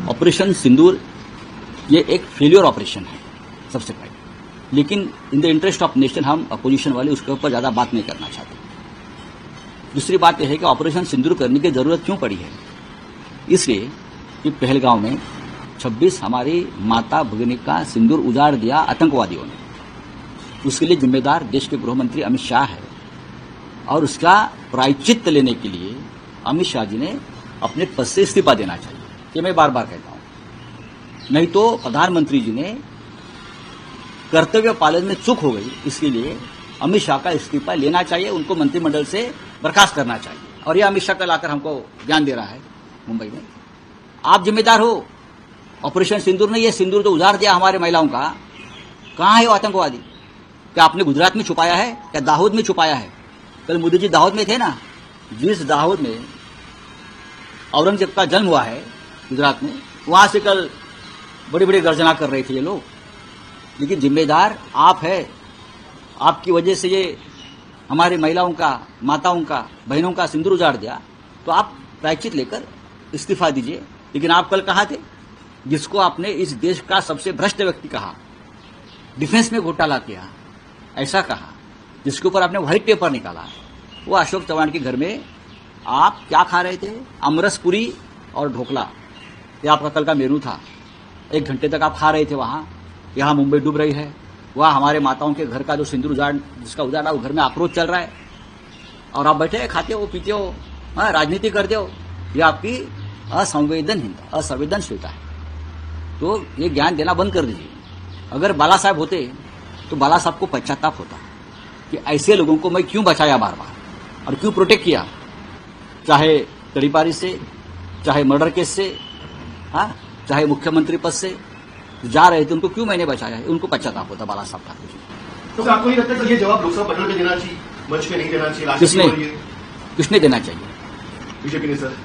Operation सिंदूर ये एक failure operation है सबसे पहले, लेकिन in the interest of nation हम अपोजिशन वाले उसके ऊपर ज्यादा बात नहीं करना चाहते। दूसरी बात यह है कि ऑपरेशन सिंदूर करने की जरूरत क्यों पड़ी है, इसलिए कि पहलगांव में 26 हमारी माता भगिनी का सिंदूर उजाड़ दिया आतंकवादियों ने। उसके लिए जिम्मेदार देश के गृह मंत्री अमित शाह है और उसका प्रायश्चित्त लेने के लिए अमित शाह जी ने अपने पद से इस्तीफा देना चाहिए, ये मैं बार बार कहता हूं। नहीं तो प्रधानमंत्री जी ने कर्तव्य पालन में चूक हो गई, इसके लिए अमित शाह का इस्तीफा लेना चाहिए, उनको मंत्रिमंडल से बर्खास्त करना चाहिए। और यह अमित शाह कल आकर हमको ज्ञान दे रहा है मुंबई में। आप जिम्मेदार हो, ऑपरेशन सिंदूर ने यह सिंदूर जो उजाड़ दिया हमारे महिलाओं का, कहां है वो आतंकवादी? क्या आपने गुजरात में छुपाया है, क्या दाहोद में छुपाया है? कल मोदी जी दाहोद में थे ना, जिस दाहोद में औरंगजेब का जन्म हुआ है गुजरात में, वहां से कल बड़ी बड़ी गर्जना कर रहे थे ये लोग। लेकिन जिम्मेदार आप है, आपकी वजह से ये हमारी महिलाओं का, माताओं का, बहनों का सिंदूर उजाड़ दिया, तो आप प्रायश्चित लेकर इस्तीफा दीजिए। लेकिन आप कल कहा थे, जिसको आपने इस देश का सबसे भ्रष्ट व्यक्ति कहा, डिफेंस में घोटाला किया ऐसा कहा, जिसके ऊपर आपने व्हाइट पेपर निकाला, वो अशोक चव्हाण के घर में आप क्या खा रहे थे? अमरस पूरी और ढोकला, ये आपका कल का मेनू था। 1 घंटे तक आप खा रहे थे वहां। यहाँ मुंबई डूब रही है, वहाँ हमारे माताओं के घर का जो सिंदूर जिसका उजाड़ा वो घर में आक्रोश चल रहा है, और आप बैठे खाते हो, पीते हो, राजनीति करते हो। ये आपकी असंवेदनशीलता है। तो ये ज्ञान देना बंद कर दीजिए। अगर बाला साहब होते तो बाला साहब को पश्चाताप होता कि ऐसे लोगों को मैं क्यों बचाया बार बार और क्यों प्रोटेक्ट किया, चाहे तड़ीपारी से, चाहे मर्डर केस से, चाहे मुख्यमंत्री पद से जा रहे थे, उनको क्यों मैंने बचाया, उनको पश्चाताप होता बाला साहब ठाकुर जी। तो आपको नहीं लगता कि ये जवाब लोकसभा पटल में देना चाहिए, मंच पे नहीं देना चाहिए? किसने देना चाहिए? बीजेपी ने सर।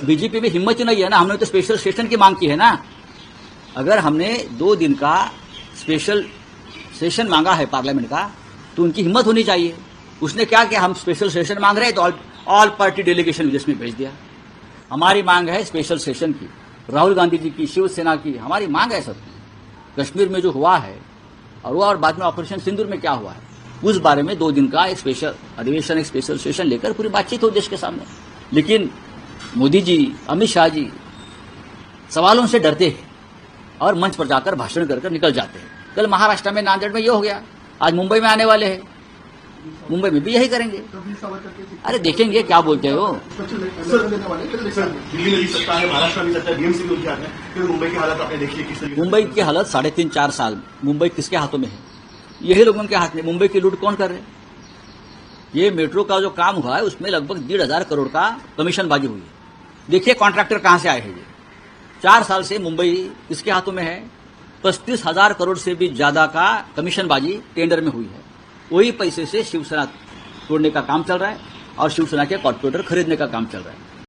बीजेपी में हिम्मत ही नहीं है ना। हमने तो स्पेशल सेशन की मांग की है ना। अगर हमने 2 दिन का स्पेशल सेशन मांगा है पार्लियामेंट का, तो उनकी हिम्मत होनी चाहिए। उसने क्या किया, हम स्पेशल सेशन मांग रहे हैं तो ऑल पार्टी डेलीगेशन विदेश में भेज दिया। हमारी मांग है स्पेशल सेशन की, राहुल गांधी जी की, शिवसेना की, हमारी मांग है सबकी। कश्मीर में जो हुआ है और बाद में ऑपरेशन सिंदूर में क्या हुआ है, उस बारे में 2 दिन का एक स्पेशल अधिवेशन, एक स्पेशल सेशन लेकर पूरी बातचीत हो देश के सामने। लेकिन मोदी जी, अमित शाह जी सवालों से डरते हैं और मंच पर जाकर भाषण कर निकल जाते हैं। कल महाराष्ट्र में नांदेड़ में ये हो गया, आज मुंबई में आने वाले हैं, मुंबई में भी यही करेंगे। अरे देखेंगे क्या बोलते हो। दिल्ली में भी सत्ता है, महाराष्ट्र में भी सत्ता है, डीएमसी भी उनके हाथ में, फिर मुंबई की हालत आपने देखी है किस तरीके। मुंबई की हालत 3.5-4 साल मुंबई किसके हाथों में है? यही लोगों के हाथ में। मुंबई की लूट कौन कर रहे? ये मेट्रो का जो काम हुआ है उसमें लगभग 1,500 करोड़ का कमीशनबाजी हुई है। देखिए कॉन्ट्रैक्टर कहां से आए हैं। ये 4 साल से मुंबई किसके हाथों में है? 35,000 करोड़ से भी ज्यादा का कमीशनबाजी टेंडर में हुई है। वही पैसे से शिवसेना तोड़ने का काम चल रहा है और शिवसेना के कॉर्पोरेटर खरीदने का काम चल रहा है।